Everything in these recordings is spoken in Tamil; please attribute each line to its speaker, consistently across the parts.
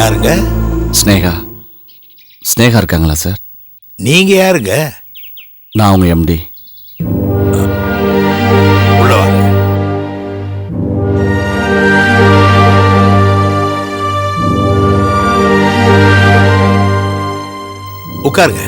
Speaker 1: யாருங்க?
Speaker 2: ஸ்னேகா. ஸ்னேகா இருக்காங்களா சார்?
Speaker 1: நீங்க யாருங்க?
Speaker 2: நான் அவங்க எம்டி.
Speaker 1: உள்ள வாங்க. உட்காருங்க.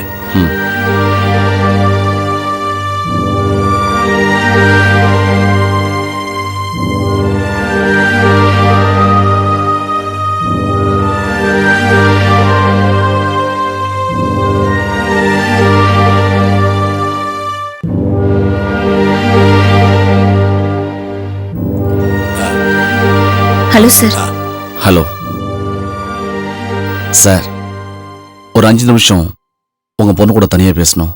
Speaker 3: Hello sir.
Speaker 2: ஹலோ சார், ஒரு 5 நிமிஷம் உங்க பொண்ணு கூட தனியா பேசணும்.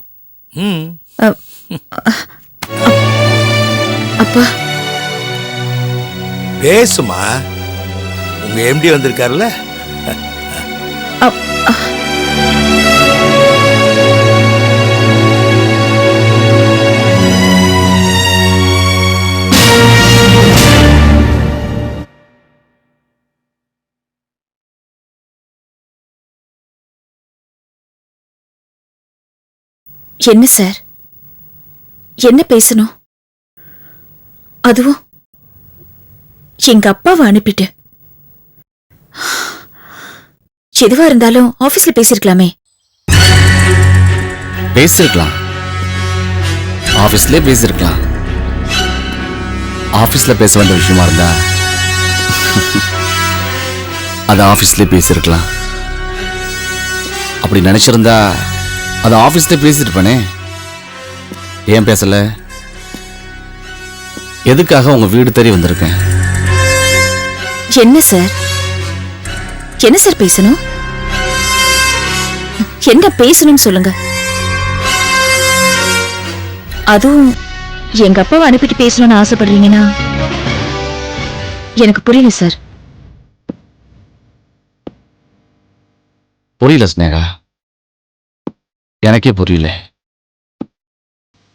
Speaker 3: அப்பா
Speaker 1: பேசுமா. உங்க எம்டி வந்திருக்காருல்ல.
Speaker 3: என்ன சார், என்ன பேசணும்? அதுவும் எங்க அப்பாவை அனுப்பிட்டு. எதுவா இருந்தாலும் ஆபீஸ்ல பேசிருக்கலாமே.
Speaker 2: பேசிருக்கலாம், ஆபீஸ்ல பேசிருக்கலாம். ஆபீஸ்ல பேச வேண்டிய விஷயமா இருந்தா அது ஆபீஸ்ல பேசிருக்கலாம். அப்படி நினைச்சிருந்தா அது ஆபீஸ்ல பேசிருப்பேனே. ஏன் பேசல? எதுக்காக உங்க வீடு தேடி வந்திருக்கேன்.
Speaker 3: என்ன சார், என்ன சார் பேசணும்? என்ன பேசணும்னு சொல்லுங்க. அதுவும் எங்க அப்பாவை அனுப்பிட்டு பேசணும்னு ஆசைப்படுறீங்கன்னா எனக்கு புரியல சார்.
Speaker 2: புரியல ஸ்னேகா, எனக்கே புரியல.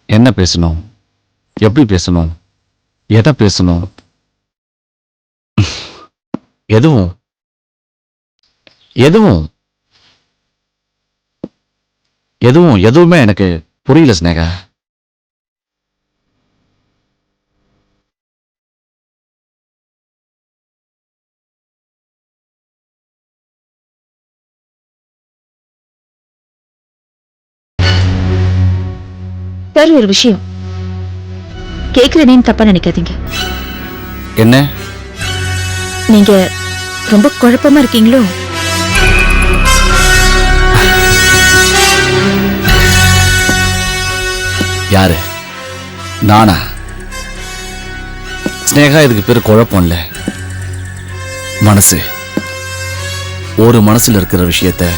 Speaker 2: என்ன பேசணும், எப்படி பேசணும், எதை பேசணும், எதுவும் எதுவும் எதுவும் எதுவுமே எனக்கு புரியல ஸ்னேகா.
Speaker 3: சார், ஒரு விஷயம் கேக்குறேன்னு தப்பா நினைக்காதீங்க.
Speaker 2: என்ன?
Speaker 3: நீங்க ரொம்ப குழப்பமா இருக்கீங்களோ?
Speaker 2: யாரு? நானா? ஸ்னேகா, இதுக்கு பேரு குழப்பம் இல்ல, மனசு. ஒரு மனசுல இருக்கிற விஷயத்த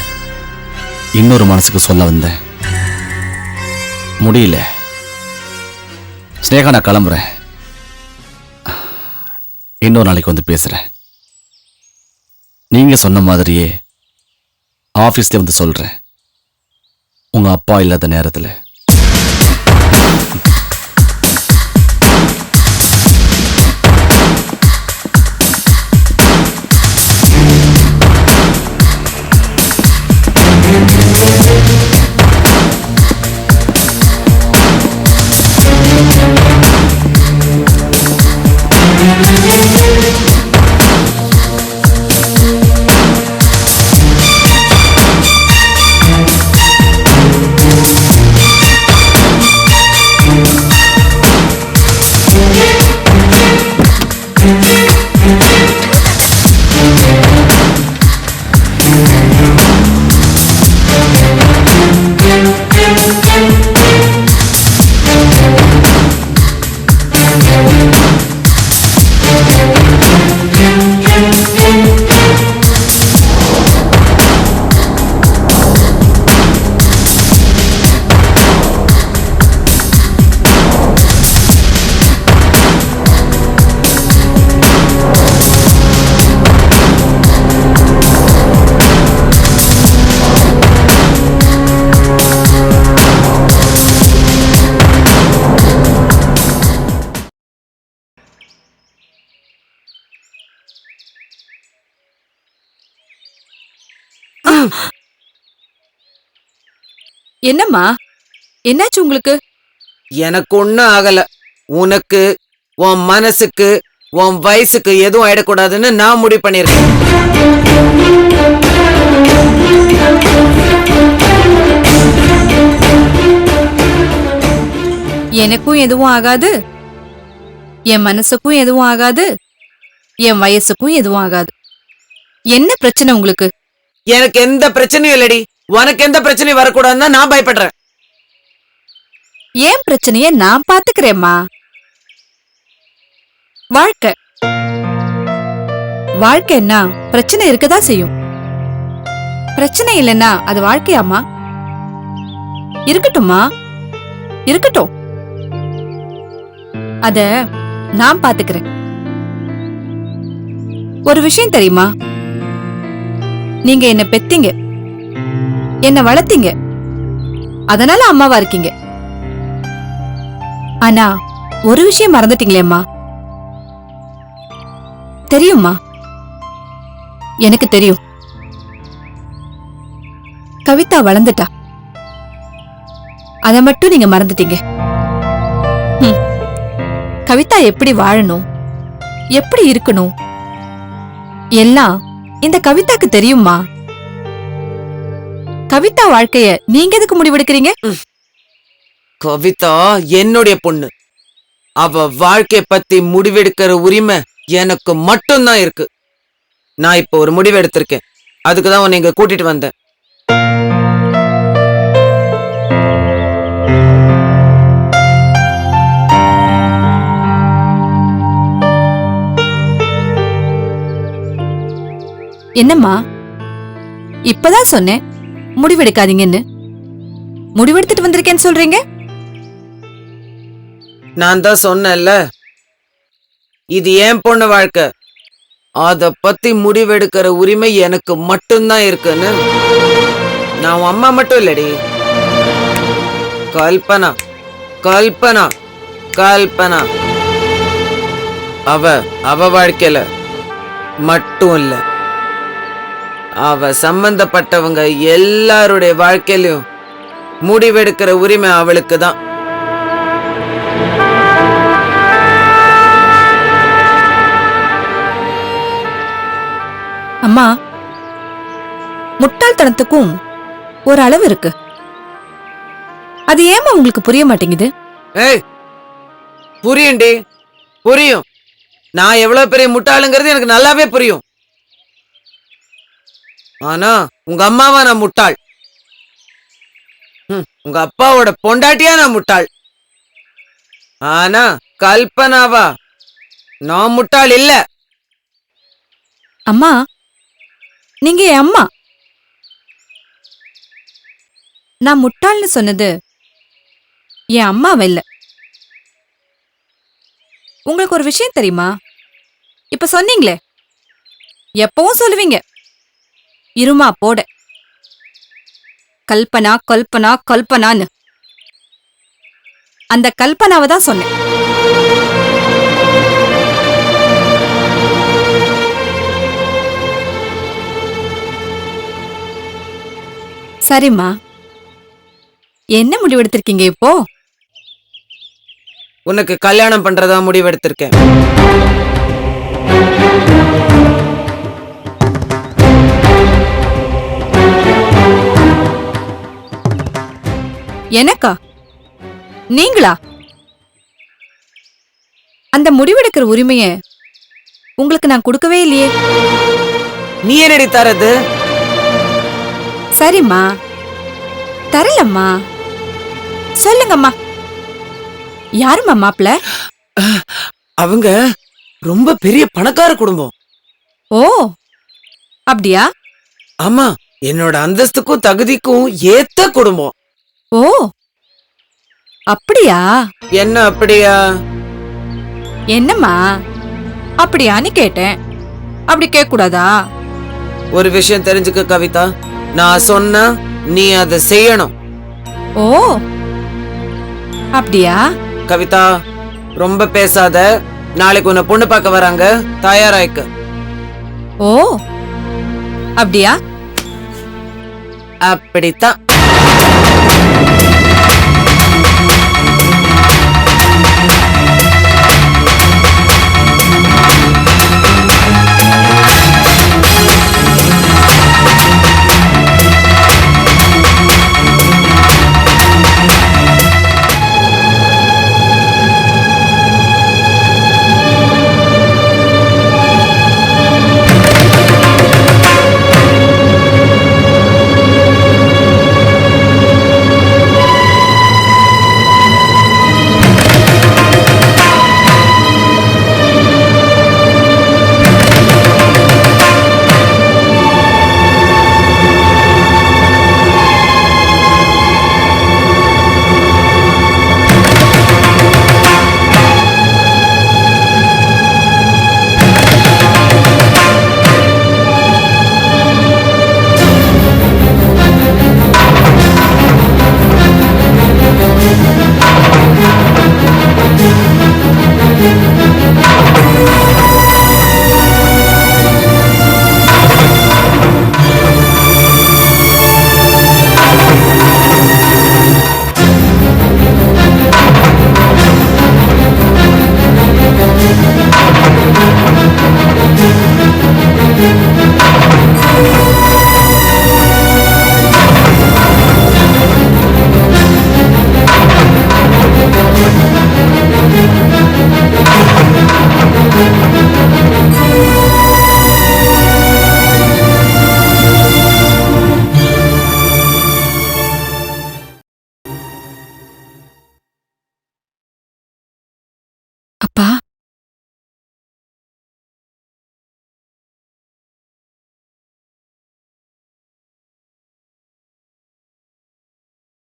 Speaker 2: இன்னொரு மனசுக்கு சொல்ல வந்தேன், முடியல. ஸ்னேகா, நான் கிளம்புறேன். இன்னொரு நாளைக்கு வந்து பேசுறேன். நீங்க சொன்ன மாதிரியே ஆபீஸ்ல வந்து சொல்றேன், உங்க அப்பா இல்லாத நேரத்துல.
Speaker 4: என்னம்மா, என்னாச்சு உங்களுக்கு?
Speaker 5: எனக்கு ஒண்ணும் ஆகல. உனக்கு, உன் மனசுக்கு, உன் வயசுக்கு எதுவும் ஆயிடக்கூடாதுன்னு நான் முடிவு பண்ணிருக்கேன்.
Speaker 4: எனக்கும் எதுவும் ஆகாது, என் மனசுக்கும் எதுவும் ஆகாது, என் வயசுக்கும் எதுவும் ஆகாது. என்ன பிரச்சனை உங்களுக்கு?
Speaker 5: எனக்கு எந்த பிரச்சனையும் இல்லடி. உனக்கு எந்த பிரச்சனையும் வரக்கூடாதுன்னு தான் நான் பயப்படுறேன்.
Speaker 4: ஏன் பிரச்சனைய நான் பாத்துக்கிறேம்மா. வாழ்க்கை வாழ்க்கைன்னா பிரச்சனை இருக்கதான் செய்யும். பிரச்சனை இல்லைன்னா அது வாழ்க்கையாமா? இருக்கட்டும்மா, இருக்கட்டும். அத நான் பாத்துக்கிறேன். ஒரு விஷயம் தெரியுமா? நீங்க என்ன பெத்தீங்க, என்ன வளர்த்தீங்க, அதனால அம்மாவா இருக்கீங்க. ஆனா ஒரு விஷயம் மறந்துட்டீங்களேம்மா. தெரியுமா? எனக்கு தெரியும். கவிதா வளர்ந்துட்டா. அத மட்டும் நீங்க மறந்துட்டீங்க. கவிதா எப்படி வாழணும், எப்படி இருக்கணும் எல்லாம் இந்த கவிதாக்கு தெரியுமா? கவிதா வாழ்க்கைய நீங்க எதுக்கு முடிவெடுக்கிறீங்க?
Speaker 5: கவிதா என்னுடைய பொண்ணு. அவ வாழ்க்கை பத்தி முடிவெடுக்கிற உரிமை எனக்கு மட்டும்தான் இருக்கு. நான் இப்போ ஒரு முடிவு எடுத்திருக்கேன். அதுக்குதான் உன்னை இங்க கூட்டிட்டு வந்தேன்.
Speaker 4: என்னம்மா, இப்பதான் சொன்னேன் முடிவெடுக்காதீங்கன்னு. முடிவெடுத்துட்டு வந்திருக்கேன்னு சொல்றீங்க?
Speaker 5: நான் தான் சொன்னேன்ல, இது என் பொண்ணு வாழ்க்கை. அத பத்தி முடிவெடுக்கிற உரிமை எனக்கு மட்டும்தான் இருக்குன்னு. நான் உன் அம்மா மட்டும் இல்லடி, கல்பனா கல்பனா கல்பனா. அவ வாழ்க்கையில மட்டும் இல்ல, அவ சம்பந்தப்பட்டவங்க எல்லாருடைய வாழ்க்கையிலும் முடிவெடுக்கிற உரிமை அவளுக்கு தான்.
Speaker 4: அம்மா, முட்டாள்தனத்துக்கும் ஒரு அளவு இருக்கு. அது ஏமா உங்களுக்கு புரிய மாட்டேங்குது?
Speaker 5: ஏய், புரியும்டி, புரியும். நான் எவ்வளவு பெரிய முட்டாளுங்கிறது எனக்கு நல்லாவே புரியும். ஆனா உங்க அம்மாவா நான் முட்டாள், உங்க அப்பாவோட பொண்டாட்டியா நான் முட்டாள். ஆனா கல்பனாவா நான் முட்டாள் இல்ல.
Speaker 4: அம்மா, நீங்க என் அம்மா. நான் முட்டாள்னு சொன்னது என் அம்மாவை இல்ல. உங்களுக்கு ஒரு விஷயம் தெரியுமா? இப்ப சொன்னீங்களே, எப்பவும் சொல்லுவீங்க இருமா போட, கல்பனா கல்பனா கல்பனான்னு. அந்த கல்பனாவை தான் சொன்னேன். சரிம்மா, என்ன முடிவெடுத்திருக்கீங்க இப்போ?
Speaker 5: உனக்கு கல்யாணம் பண்றதா முடிவெடுத்திருக்கேன்.
Speaker 4: எனக்கா? நீங்களா? அந்த முடிவெடுக்கிற உரிமைய உங்களுக்கு நான் கொடுக்கவே இல்லையே.
Speaker 5: நீ என்னடி தரது?
Speaker 4: சரிம்மா, தரலம்மா. சொல்லுங்கம்மா, யாரும்மா மாப்பிள?
Speaker 5: அவங்க ரொம்ப பெரிய பணக்கார குடும்பம்.
Speaker 4: ஓ, அப்படியா?
Speaker 5: ஆமா, என்னோட அந்தஸ்துக்கும் தகுதிக்கும் ஏத்த குடும்பம்.
Speaker 4: ஓ, அப்படியா?
Speaker 5: என்ன அப்படியா?
Speaker 4: என்னம்மா அப்படியான்னு கேட்டேன். அப்படி கேட்க கூடாதா?
Speaker 5: ஒரு விஷயம் தெரிஞ்சுக்க கவிதா, நான் சொன்னா நீ அதை செய்யணும்.
Speaker 4: ஓ, அப்படியா?
Speaker 5: கவிதா, ரொம்ப பேசாத. நாளைக்கு உன்னை பொண்ணு பார்க்க வராங்க, தயாராய்க்க.
Speaker 4: ஓ, அப்படியா?
Speaker 5: அப்படித்தான்.
Speaker 4: அப்பா,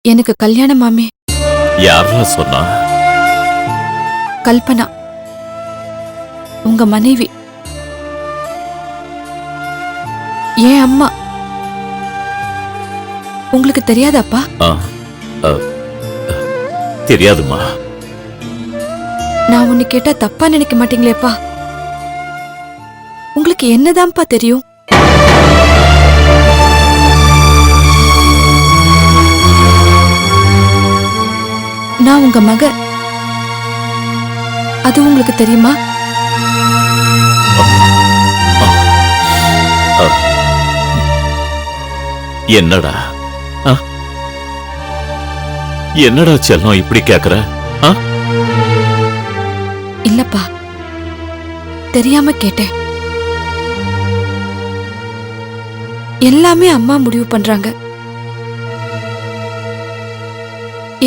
Speaker 4: எனக்கு கல்யாணமாமே.
Speaker 6: யாரா சொன்னா?
Speaker 4: கல்பனா, உங்க மனைவி, ஏன் அம்மா. உங்களுக்கு தெரியாதாப்பா?
Speaker 6: ஆ, தெரியாதுமா.
Speaker 4: நான் ஒன்னு கேட்டா தப்பா நினைக்க மாட்டீங்களேப்பா? உங்களுக்கு என்னதான்ப்பா தெரியும்? நான் உங்க மக, அது உங்களுக்கு தெரியுமா?
Speaker 6: என்னடா என்னடா செல்லம் இப்படி கேக்குற?
Speaker 4: இல்லப்பா, தெரியாம கேட்டேன். எல்லாமே அம்மா முடிவு பண்றாங்க.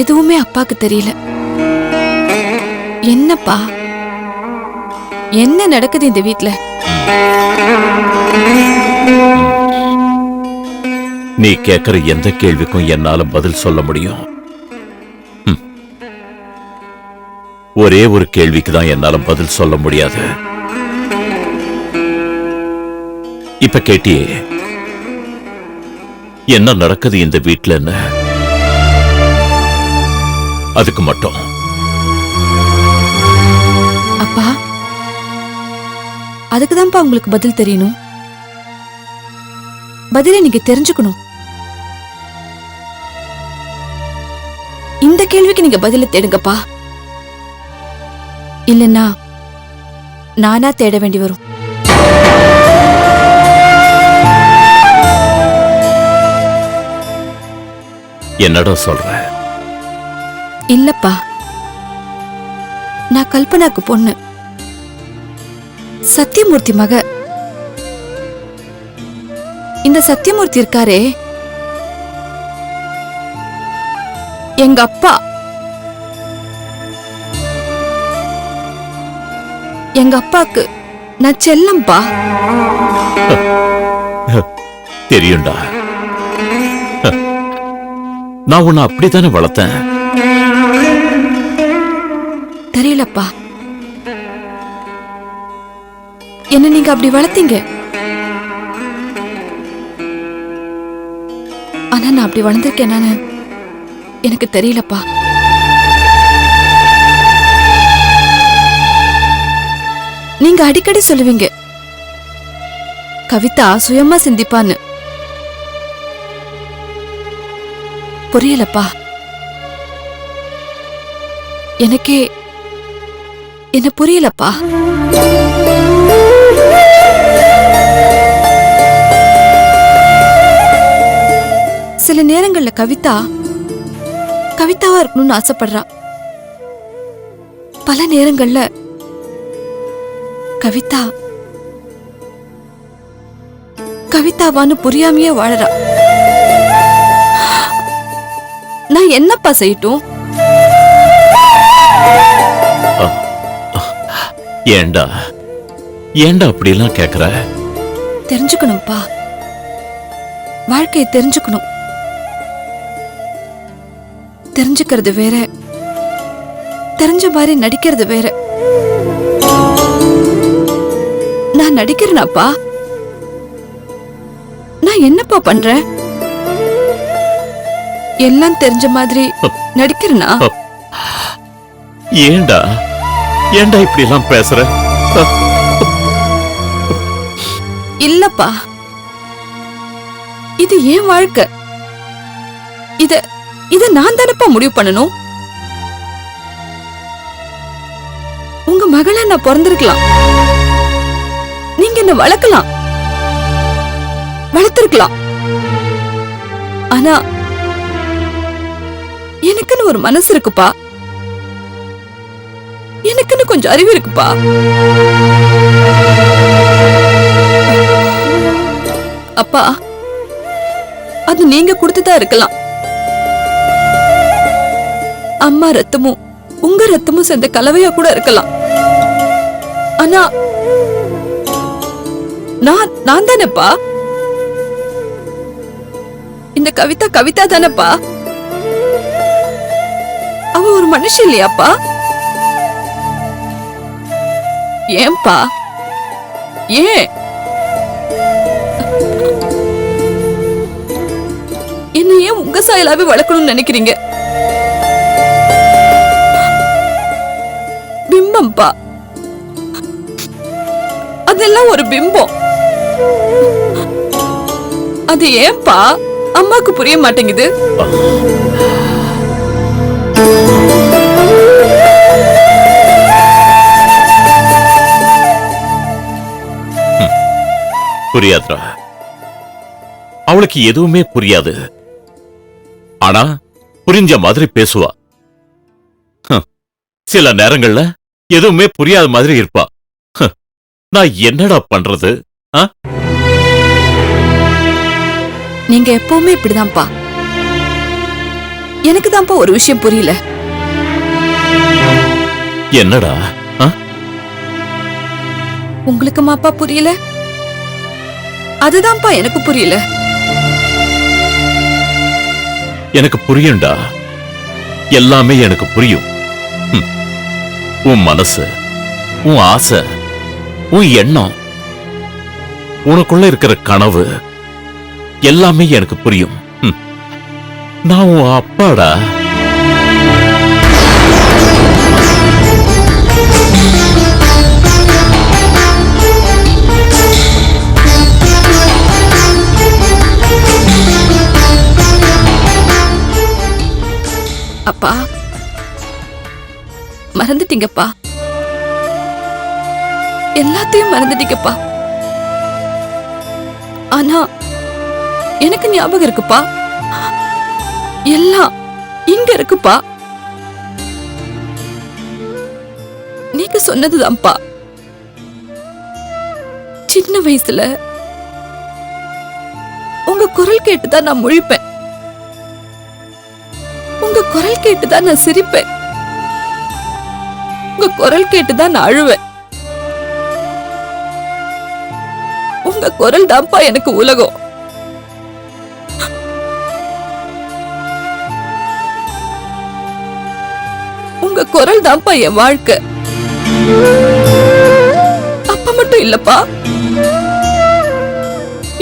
Speaker 4: எதுவுமே அப்பாக்கு தெரியல. என்னப்பா, என்ன நடக்குது இந்த வீட்ல?
Speaker 6: நீ கேக்குற எந்த கேள்விக்கும் என்னால பதில் சொல்ல முடியும். ஒரே ஒரு கேள்விக்கு தான் என்னால பதில் சொல்ல முடியாது. இப்ப கேட்டியே, என்ன நடக்குது இந்த வீட்லன்னு? அதுக்கு மட்டும்.
Speaker 4: அப்பா, அதுக்குதான்ப்பா உங்களுக்கு பதில் தெரியணும். பதிலை நீங்க தெரிஞ்சுக்கணும். இந்த கேள்விக்கு நீங்க பதில தேடுங்கப்பா. இல்லன்னா நானா தேட வேண்டி வரும்.
Speaker 6: என்னடா சொல்ற?
Speaker 4: இல்லப்பா, நான் கல்பனாக்கு பொண்ணு, சத்தியமூர்த்தி மக. இந்த சத்தியமூர்த்தி இருக்காரே, எங்க அப்பா. எங்க அப்பாக்கு நான் செல்லம்பா.
Speaker 6: தெரியும்டா. நான் உன்னை அப்படித்தானே வளர்த்தேன்.
Speaker 4: தெரியலப்பா, என்ன நீங்க அப்படி வளர்த்தீங்க. ஆனா நான் அப்படி வளர்ந்திருக்கேன் எனக்கு தெரியலப்பா. நீங்க அடிக்கடி சொல்லுவீங்க, கவிதா சுயமா சிந்திப்பான்னு. புரியலப்பா. எனக்கே என்ன புரியலப்பா. சில நேரங்கள்ல கவிதாவா இருக்கணும்னு ஆசைப்படுறா. பல நேரங்கள்ல கவிதாவான்னு புரியாமையே வாழறா. நான் என்னப்பா செய்யட்டும்?
Speaker 6: ஏண்டா அப்படியெல்லாம் கேக்குற?
Speaker 4: தெரிஞ்சுக்கணும்ப்பா, வாழ்க்கையை தெரிஞ்சுக்கணும். தெரிஞ்சுக்கிறது வேற, தெரிஞ்ச மாதிரி நடிக்கிறது வேற. நான் நடிக்கிறேனாப்பா? நான் என்னப்பா பண்றேன்? எல்லாம் தெரிஞ்ச மாதிரி நடிக்கிறேனா?
Speaker 6: ஏண்டா இப்படி எல்லாம் பேசுற?
Speaker 4: இல்லப்பா, இது ஏன் வாழ்க்கை. இத நான் தானப்பா முடிவு பண்ணணும். உங்க மகளா நான் பிறந்திருக்கலாம், நீங்க என்ன வளர்க்கலாம், வளர்த்திருக்கலாம். ஆனா எனக்குன்னு ஒரு மனசு இருக்குப்பா, எனக்குன்னு கொஞ்சம் அறிவு இருக்குப்பா. அப்பா, அது நீங்க கொடுத்துதான் இருக்கலாம். அம்மா ரத்தமும் உங்க ரத்தமும் சேர்ந்த கலவையா கூட இருக்கலாம். ஆனா நான் தானேப்பா. இந்த கவிதா தானேப்பா. அவ ஒரு மனுஷன் இல்லையாப்பா? ஏன்பா? ஏன் என்ன ஏன் உங்க சாயலாவே வளர்க்கணும்னு நினைக்கிறீங்க? பிம்பம்பா, அதெல்லாம் ஒரு பிம்பம். அது ஏன்பா அம்மாக்கு புரிய மாட்டேங்குது?
Speaker 6: புரியாதுடா, அவளுக்கு எதுவுமே புரியாது. ஆனா புரிஞ்ச மாதிரி பேசுவா. சில நேரங்கள்ல எதுவுமே புரியாத மாதிரி இருப்பா. நான் என்னடா பண்றது?
Speaker 4: நீங்க எப்பவுமே இப்படிதான்ப்பா. எனக்கு தான்ப்பா ஒரு விஷயம் புரியல.
Speaker 6: என்னடா?
Speaker 4: உங்களுக்கு மாப்பா புரியல? அதுதான்ப்பா எனக்கு புரியல.
Speaker 6: எனக்கு புரியும்டா, எல்லாமே எனக்கு புரியும். உன் மனசு, உன் ஆசை, உன் எண்ணம், உனக்குள்ள இருக்கிற கனவு எல்லாமே எனக்கு புரியும். நான் உன் அப்பாடா.
Speaker 4: அப்பா, மறந்துட்டீங்கப்பா, எல்லாத்தையும் மறந்துட்டீங்கப்பா. ஆனா எனக்கு ஞாபகம் இருக்குப்பா, எல்லாம் இங்க இருக்குப்பா. நீங்க சொன்னதுதான்ப்பா. சின்ன வயசுல உங்க குரல் கேட்டுதான் நான் முழிப்பேன், உங்க குரல் கேட்டுதான் நான் சிரிப்பேன், உங்க குரல் கேட்டுதான் நான் அழுவேன். உங்க குரல் தான்ப்பா எனக்கு உலகம். உங்க குரல் தான்ப்பா என் வாழ்க்கை. அப்ப மட்டும் இல்லப்பா,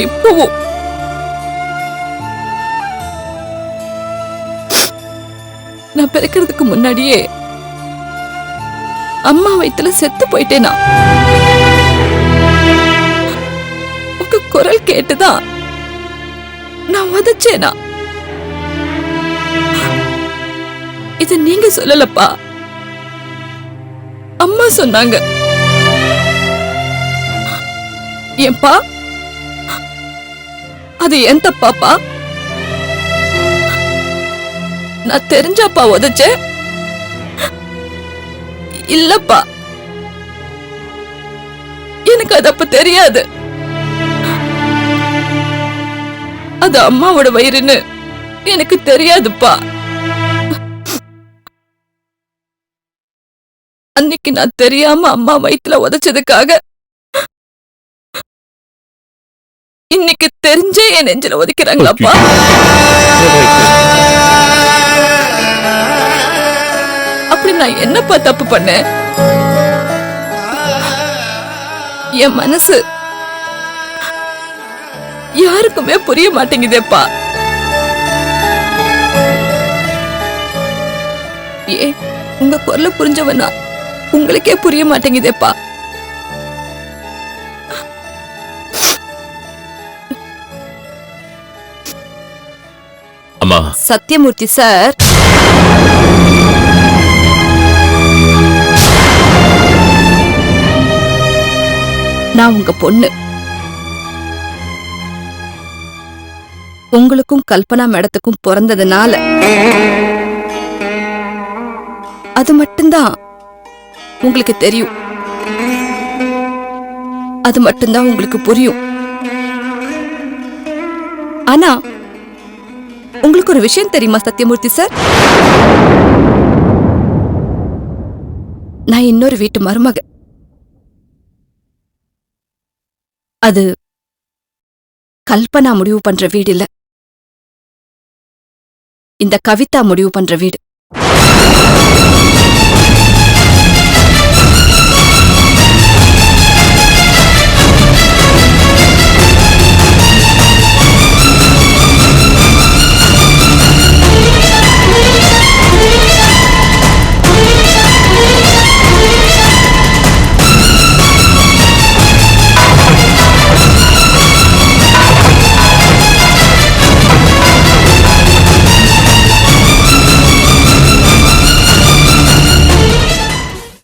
Speaker 4: இப்பவும். நான் பிறக்கிறதுக்கு முன்னாடியே அம்மா வயித்துல செத்து போயிட்டேனா? உங்க குரல் கேட்டுதான் நான் உதச்சேனா?
Speaker 7: இது நீங்க சொல்லலப்பா, அம்மா சொன்னாங்க. ஏன்பா அது என் தப்பாப்பா? நான் தெரிஞ்சாப்பா உதைச்சேன்? இல்லப்பா, எனக்கு அது அப்ப தெரியாது. அது அம்மாவோட வயிறுன்னு எனக்கு தெரியாதுப்பா. அன்னைக்கு நான் தெரியாம அம்மா வயித்துல உதைச்சதுக்காக இன்னைக்கு தெரிஞ்சே என் நெஞ்சில ஒதுக்கிறாங்களாப்பா. அப்படி நான் என்னப்பா தப்பு பண்ணேன்? என் மனசு யாருக்குமே புரிய மாட்டேங்குதேப்பா. ஏ, உங்க குரல புரிஞ்சவனா உங்களுக்கே புரிய மாட்டேங்குதேப்பா.
Speaker 6: அம்மா,
Speaker 4: சத்யமூர்த்தி சார், நான் உங்க பொண்ணு. உங்களுக்கும் கல்பனா மேடத்துக்கும் பிறந்ததுனால அது மட்டும்தான் உங்களுக்கு தெரியும், அது மட்டும்தான் உங்களுக்கு புரியும். ஆனா உங்களுக்கு ஒரு விஷயம் தெரியுமா சத்யமூர்த்தி சார்? நான் இன்னொரு வீட்டு மருமக. அது கல்பனா முடிவு பண்ற வீடு இல்ல, இந்த கவிதா முடிவு பண்ற வீடு.